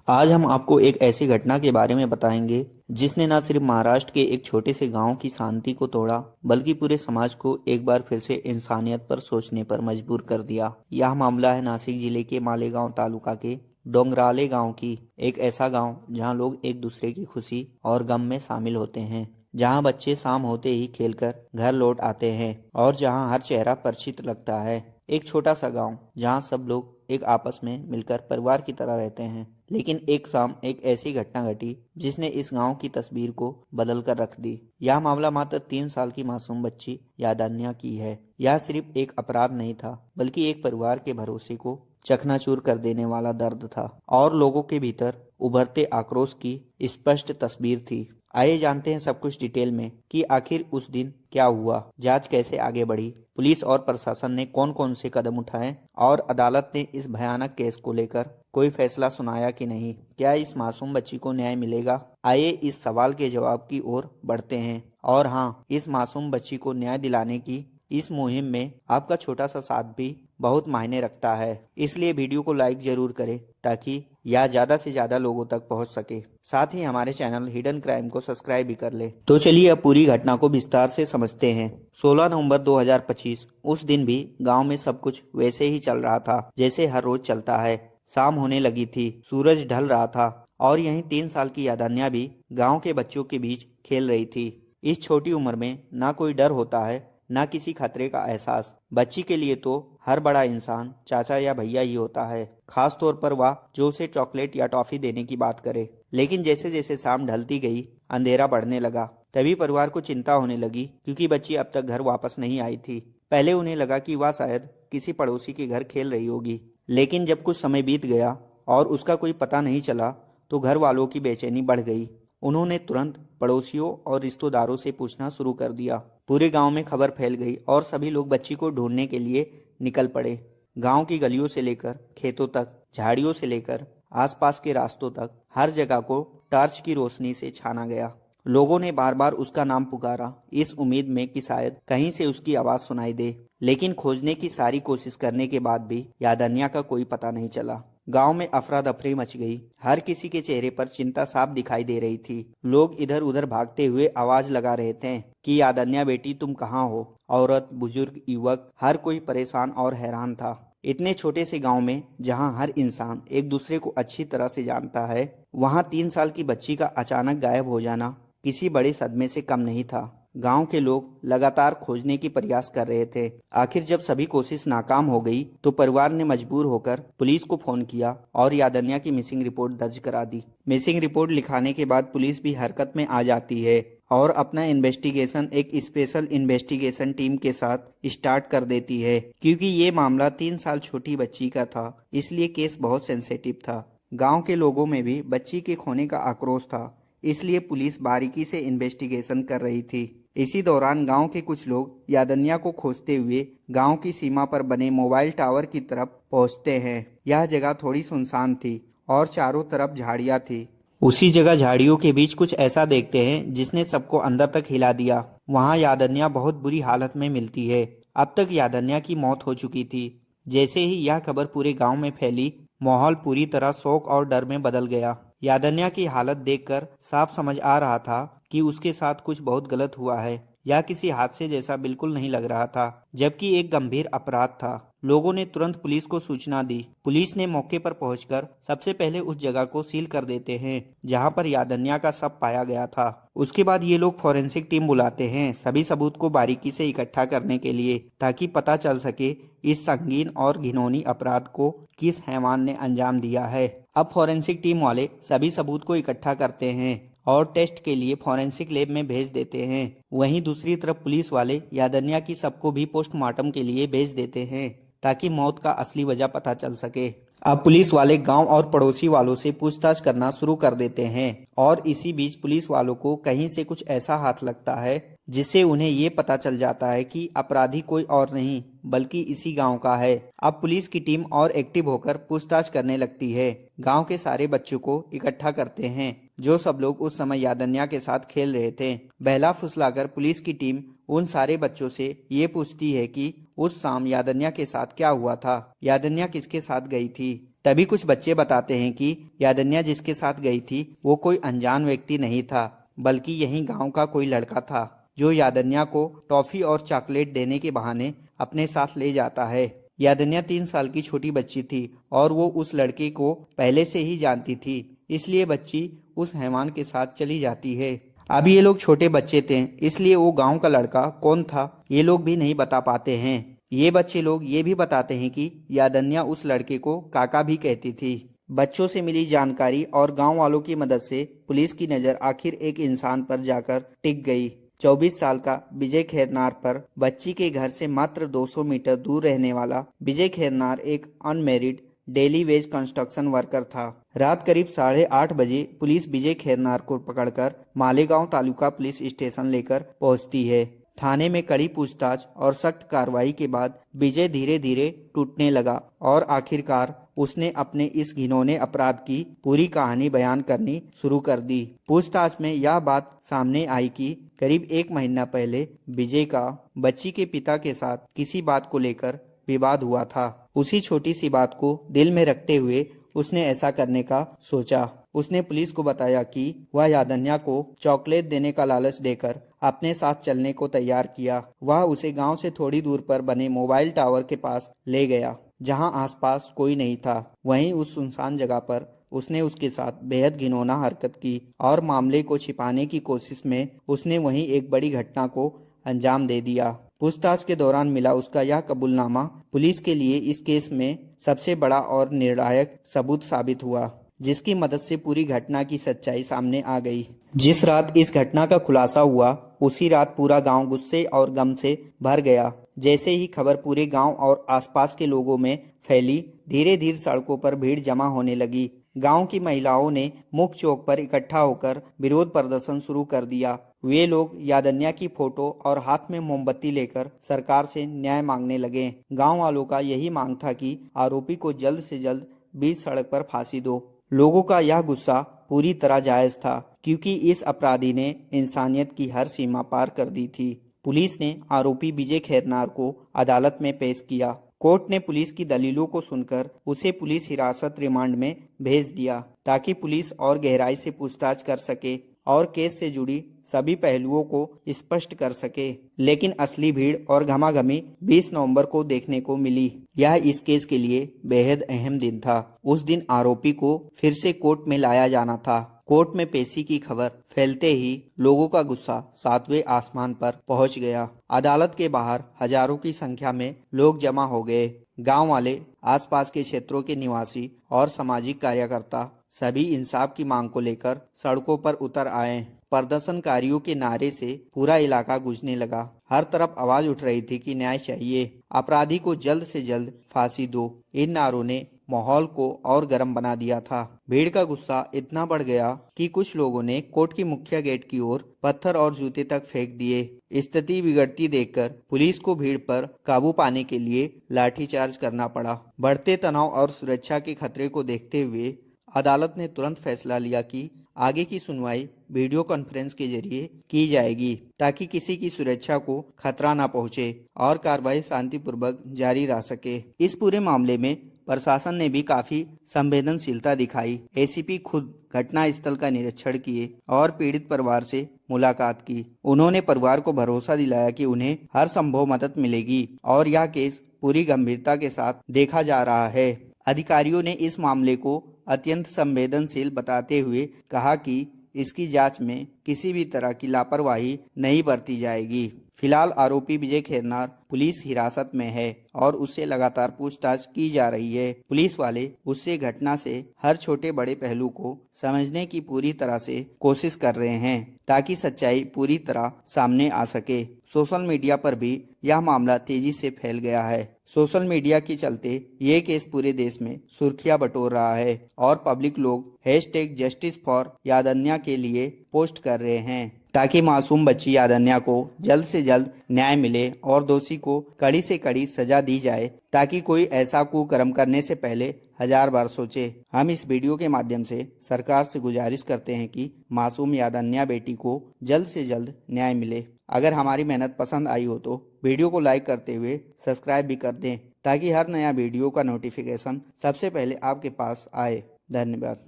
आज हम आपको एक ऐसी घटना के बारे में बताएंगे जिसने न सिर्फ महाराष्ट्र के एक छोटे से गांव की शांति को तोड़ा बल्कि पूरे समाज को एक बार फिर से इंसानियत पर सोचने पर मजबूर कर दिया। यह मामला है नासिक जिले के मालेगांव तालुका के डोंगराले गांव की। एक ऐसा गांव जहां लोग एक दूसरे की खुशी और गम में शामिल होते हैं, जहां बच्चे शाम होते ही खेलकर घर लौट आते हैं और जहां हर चेहरा परिचित लगता है। एक छोटा सा गांव जहां सब लोग एक आपस में मिलकर परिवार की तरह रहते हैं। लेकिन एक शाम एक ऐसी घटना घटी जिसने इस गांव की तस्वीर को बदल कर रख दी। यह मामला मात्र 3 साल की मासूम बच्ची यादान्या की है। यह सिर्फ एक अपराध नहीं था बल्कि एक परिवार के भरोसे को चकनाचूर कर देने वाला दर्द था और लोगों के भीतर उभरते आक्रोश की स्पष्ट तस्वीर थी। आइए जानते हैं सब कुछ डिटेल में कि आखिर उस दिन क्या हुआ, जांच कैसे आगे बढ़ी, पुलिस और प्रशासन ने कौन कौन से कदम उठाए और अदालत ने इस भयानक केस को लेकर कोई फैसला सुनाया कि नहीं। क्या इस मासूम बच्ची को न्याय मिलेगा? आइए इस सवाल के जवाब की ओर बढ़ते हैं। और हाँ, इस मासूम बच्ची को न्याय दिलाने की इस मुहिम में आपका छोटा सा साथ भी बहुत मायने रखता है। इसलिए वीडियो को लाइक जरूर करें ताकि यह ज्यादा से ज्यादा लोगों तक पहुंच सके। साथ ही हमारे चैनल हिडन क्राइम को सब्सक्राइब भी कर ले। तो चलिए अब पूरी घटना को विस्तार से समझते हैं। 16 नवंबर 2025 उस दिन भी गांव में सब कुछ वैसे ही चल रहा था जैसे हर रोज चलता है। शाम होने लगी थी, सूरज ढल रहा था और यहीं 3 साल की यादान्या भी गांव के बच्चों के बीच खेल रही थी। इस छोटी उम्र में ना कोई डर होता है ना किसी खतरे का एहसास। बच्ची के लिए तो हर बड़ा इंसान चाचा या भैया ही होता है, खास तौर पर वह जो उसे चॉकलेट या टॉफी देने की बात करे। लेकिन जैसे जैसे शाम ढलती गई, अंधेरा बढ़ने लगा। तभी परिवार को चिंता होने लगी क्योंकि बच्ची अब तक घर वापस नहीं आई थी। पहले उन्हें लगा कि वह शायद किसी पड़ोसी के घर खेल रही होगी, लेकिन जब कुछ समय बीत गया और उसका कोई पता नहीं चला तो घर वालों की बेचैनी बढ़ गई। उन्होंने तुरंत पड़ोसियों और रिश्तेदारों से पूछना शुरू कर दिया। पूरे गांव में खबर फैल गई और सभी लोग बच्ची को ढूंढने के लिए निकल पड़े। गांव की गलियों से लेकर खेतों तक, झाड़ियों से लेकर आसपास के रास्तों तक हर जगह को टॉर्च की रोशनी से छाना गया। लोगों ने बार बार उसका नाम पुकारा, इस उम्मीद में कि शायद कहीं से उसकी आवाज सुनाई दे। लेकिन खोजने की सारी कोशिश करने के बाद भी यादान्या का कोई पता नहीं चला। गांव में अफरा दफरी मच गई। हर किसी के चेहरे पर चिंता साफ दिखाई दे रही थी। लोग इधर उधर भागते हुए आवाज लगा रहे थे कि यादान्या बेटी तुम कहाँ हो। औरत, बुजुर्ग, युवक, हर कोई परेशान और हैरान था। इतने छोटे से गांव में जहां हर इंसान एक दूसरे को अच्छी तरह से जानता है, वहां 3 साल की बच्ची का अचानक गायब हो जाना किसी बड़े सदमे से कम नहीं था। गांव के लोग लगातार खोजने की प्रयास कर रहे थे। आखिर जब सभी कोशिश नाकाम हो गई तो परिवार ने मजबूर होकर पुलिस को फोन किया और यादान्या की मिसिंग रिपोर्ट दर्ज करा दी। मिसिंग रिपोर्ट लिखाने के बाद पुलिस भी हरकत में आ जाती है और अपना इन्वेस्टिगेशन एक स्पेशल इन्वेस्टिगेशन टीम के साथ स्टार्ट कर देती है। क्योंकि ये मामला 3 साल छोटी बच्ची का था, इसलिए केस बहुत सेंसिटिव था। गांव के लोगों में भी बच्ची के खोने का आक्रोश था, इसलिए पुलिस बारीकी से इन्वेस्टिगेशन कर रही थी। इसी दौरान गांव के कुछ लोग यादान्या को खोजते हुए गांव की सीमा पर बने मोबाइल टावर की तरफ पहुंचते हैं। यह जगह थोड़ी सुनसान थी और चारों तरफ झाड़ियां थी। उसी जगह झाड़ियों के बीच कुछ ऐसा देखते हैं जिसने सबको अंदर तक हिला दिया। वहां यादान्या बहुत बुरी हालत में मिलती है। अब तक यादान्या की मौत हो चुकी थी। जैसे ही यह खबर पूरे गांव में फैली, माहौल पूरी तरह शोक और डर में बदल गया। यादान्या की हालत देखकर साफ समझ आ रहा था कि उसके साथ कुछ बहुत गलत हुआ है। यह किसी हादसे जैसा बिल्कुल नहीं लग रहा था, जबकि एक गंभीर अपराध था। लोगों ने तुरंत पुलिस को सूचना दी। पुलिस ने मौके पर पहुंचकर सबसे पहले उस जगह को सील कर देते हैं जहां पर यादान्या का शव पाया गया था। उसके बाद ये लोग फॉरेंसिक टीम बुलाते हैं सभी सबूत को बारीकी से इकट्ठा करने के लिए, ताकि पता चल सके इस संगीन और घिनौनी अपराध को किस हैवान ने अंजाम दिया है। अब फॉरेंसिक टीम वाले सभी सबूत को इकट्ठा करते हैं और टेस्ट के लिए फॉरेंसिक लैब में भेज देते हैं। वहीं दूसरी तरफ पुलिस वाले यादान्या की सबको भी पोस्टमार्टम के लिए भेज देते हैं ताकि मौत का असली वजह पता चल सके। अब पुलिस वाले गांव और पड़ोसी वालों से पूछताछ करना शुरू कर देते हैं और इसी बीच पुलिस वालों को कहीं से कुछ ऐसा हाथ लगता है जिससे उन्हें ये पता चल जाता है कि अपराधी कोई और नहीं बल्कि इसी गांव का है। अब पुलिस की टीम और एक्टिव होकर पूछताछ करने लगती है। गांव के सारे बच्चों को इकट्ठा करते हैं जो सब लोग उस समय यादान्या के साथ खेल रहे थे। बहला फुसलाकर पुलिस की टीम उन सारे बच्चों से ये पूछती है कि उस शाम यादान्या के साथ क्या हुआ था, यादान्या किसके साथ गई थी। तभी कुछ बच्चे बताते हैं कि यादन्या जिसके साथ गई थी वो कोई अनजान व्यक्ति नहीं था, बल्कि यही गांव का कोई लड़का था जो यादन्या को टॉफी और चॉकलेट देने के बहाने अपने साथ ले जाता है। यादन्या 3 साल की छोटी बच्ची थी और वो उस लड़के को पहले से ही जानती थी, इसलिए बच्ची उस हैवान के साथ चली जाती है। अब ये लोग छोटे बच्चे थे, इसलिए वो गांव का लड़का कौन था ये लोग भी नहीं बता पाते हैं। ये बच्चे लोग ये भी बताते हैं कि यादन्या उस लड़के को काका भी कहती थी। बच्चों से मिली जानकारी और गांव वालों की मदद से पुलिस की नजर आखिर एक इंसान पर जाकर टिक गई। 24 साल का विजय खैरनार पर। बच्ची के घर से मात्र 200 मीटर दूर रहने वाला विजय खैरनार एक unmarried daily veg construction worker था। रात करीब 8:30 बजे पुलिस विजय खैरनार को पकड़कर मालेगांव तालुका पुलिस स्टेशन लेकर पहुंचती है। थाने में कड़ी पूछताछ और सख्त कार्रवाई के बाद विजय धीरे धीरे टूटने लगा और आखिरकार उसने अपने इस घिनौने अपराध की पूरी कहानी बयान करनी शुरू कर दी। पूछताछ में यह बात सामने आई कि करीब 1 महीना पहले विजय का बच्ची के पिता के साथ किसी बात को लेकर विवाद हुआ था। उसी छोटी सी बात को दिल में रखते हुए उसने ऐसा करने का सोचा। उसने पुलिस को बताया कि वह यादन्या को चॉकलेट देने का लालच देकर अपने साथ चलने को तैयार किया। वह उसे गांव से थोड़ी दूर पर बने मोबाइल टावर के पास ले गया, जहां आसपास कोई नहीं था। वहीं उस सुनसान जगह पर उसने उसके साथ बेहद घिनौना हरकत की और मामले को छिपाने की कोशिश में उसने वहीं एक बड़ी घटना को अंजाम दे दिया। पूछताछ के दौरान मिला उसका यह कबूलनामा पुलिस के लिए इस केस में सबसे बड़ा और निर्णायक सबूत साबित हुआ, जिसकी मदद से पूरी घटना की सच्चाई सामने आ गई। जिस रात इस घटना का खुलासा हुआ उसी रात पूरा गांव गुस्से और गम से भर गया। जैसे ही खबर पूरे गांव और आसपास के लोगों में फैली, धीरे धीरे सड़कों पर भीड़ जमा होने लगी। गांव की महिलाओं ने मुख्य चौक पर इकट्ठा होकर विरोध प्रदर्शन शुरू कर दिया। वे लोग यादन्या की फोटो और हाथ में मोमबत्ती लेकर सरकार से न्याय मांगने लगे। गांव वालों का यही मांग था कि आरोपी को जल्द से जल्द बीच सड़क पर फांसी दो। लोगों का यह गुस्सा पूरी तरह जायज था, क्योंकि इस अपराधी ने इंसानियत की हर सीमा पार कर दी थी। पुलिस ने आरोपी विजय खैरनार को अदालत में पेश किया। कोर्ट ने पुलिस की दलीलों को सुनकर उसे पुलिस हिरासत रिमांड में भेज दिया, ताकि पुलिस और गहराई से पूछताछ कर सके और केस से जुड़ी सभी पहलुओं को स्पष्ट कर सके। लेकिन असली भीड़ और घमाघमी 20 नवंबर को देखने को मिली। यह इस केस के लिए बेहद अहम दिन था। उस दिन आरोपी को फिर से कोर्ट में लाया जाना था। कोर्ट में पेशी की खबर फैलते ही लोगों का गुस्सा 7वें आसमान पर पहुंच गया। अदालत के बाहर हजारों की संख्या में लोग जमा हो गए। गांव वाले, आसपास के क्षेत्रों के निवासी और सामाजिक कार्यकर्ता सभी इंसाफ की मांग को लेकर सड़कों पर उतर आए। प्रदर्शनकारियों के नारे से पूरा इलाका गूंजने लगा। हर तरफ आवाज उठ रही थी कि न्याय चाहिए, अपराधी को जल्द से जल्द फांसी दो। इन नारों ने माहौल को और गर्म बना दिया था। भीड़ का गुस्सा इतना बढ़ गया कि कुछ लोगों ने कोर्ट की मुख्य गेट की ओर पत्थर और जूते तक फेंक दिए। स्थिति बिगड़ती देखकर पुलिस को भीड़ पर काबू पाने के लिए लाठीचार्ज करना पड़ा। बढ़ते तनाव और सुरक्षा के खतरे को देखते हुए अदालत ने तुरंत फैसला लिया कि आगे की सुनवाई वीडियो कॉन्फ्रेंस के जरिए की जाएगी, ताकि किसी की सुरक्षा को खतरा न पहुंचे और कार्रवाई शांतिपूर्वक जारी रह सके। इस पूरे मामले में प्रशासन ने भी काफी संवेदनशीलता दिखाई। एसीपी खुद घटना स्थल का निरीक्षण किए और पीड़ित परिवार से मुलाकात की। उन्होंने परिवार को भरोसा दिलाया कि उन्हें हर संभव मदद मिलेगी और यह केस पूरी गंभीरता के साथ देखा जा रहा है। अधिकारियों ने इस मामले को अत्यंत संवेदनशील बताते हुए कहा कि इसकी जांच में किसी भी तरह की लापरवाही नहीं बरती जाएगी। फिलहाल आरोपी विजय खैरनार पुलिस हिरासत में है और उससे लगातार पूछताछ की जा रही है। पुलिस वाले उससे घटना से हर छोटे बड़े पहलू को समझने की पूरी तरह से कोशिश कर रहे हैं, ताकि सच्चाई पूरी तरह सामने आ सके। सोशल मीडिया पर भी यह मामला तेजी से फैल गया है। सोशल मीडिया के चलते ये केस पूरे देश में सुर्खियां बटोर रहा है और पब्लिक लोग #जस्टिस फॉर यादन्या के लिए पोस्ट कर रहे हैं। ताकि मासूम बच्ची यादन्या को जल्द से जल्द न्याय मिले और दोषी को कड़ी से कड़ी सजा दी जाए, ताकि कोई ऐसा कुकर्म करने से पहले 1000 बार सोचे। हम इस वीडियो के माध्यम से सरकार से गुजारिश करते हैं कि मासूम यादन्या बेटी को जल्द से जल्द न्याय मिले। अगर हमारी मेहनत पसंद आई हो तो वीडियो को लाइक करते हुए सब्सक्राइब भी कर दें, ताकि हर नया वीडियो का नोटिफिकेशन सबसे पहले आपके पास आए। धन्यवाद।